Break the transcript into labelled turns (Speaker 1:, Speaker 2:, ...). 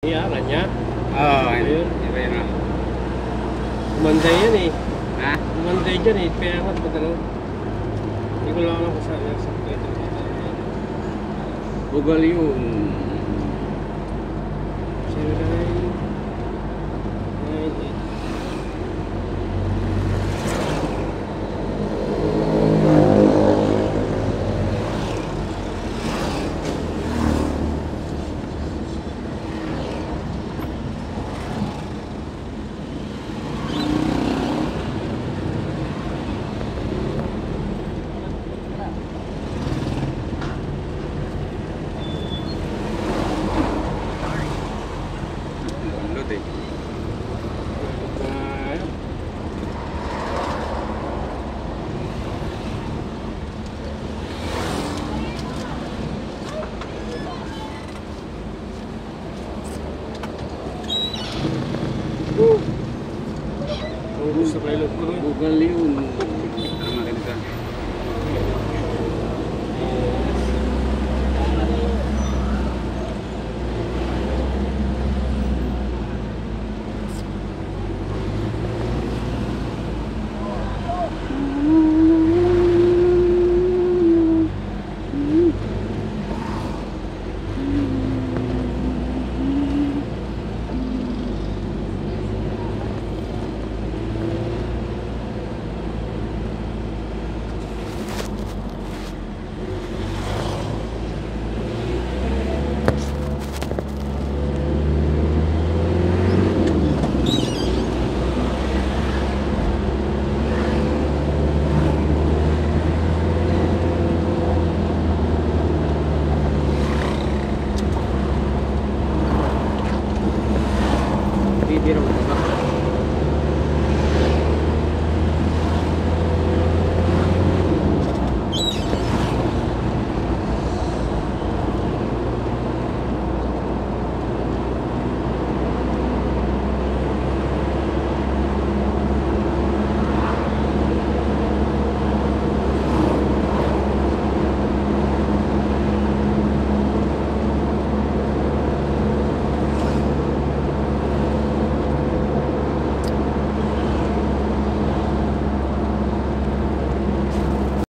Speaker 1: Iya, kanya.
Speaker 2: Oo,
Speaker 1: Ayun.
Speaker 2: iba yun.
Speaker 1: Kumanday yan eh.
Speaker 2: Ha?
Speaker 1: Kumanday dyan eh. Kaya nga, padalo. Hindi ko lang alam kung saan yung sakto ito.
Speaker 2: Bugal yun.
Speaker 1: 0998.
Speaker 2: Lulot eh.
Speaker 1: Ayun. Ubus sa pilot ko rin.
Speaker 2: Bugal yun. Tama ganito. Bibiro ko ba?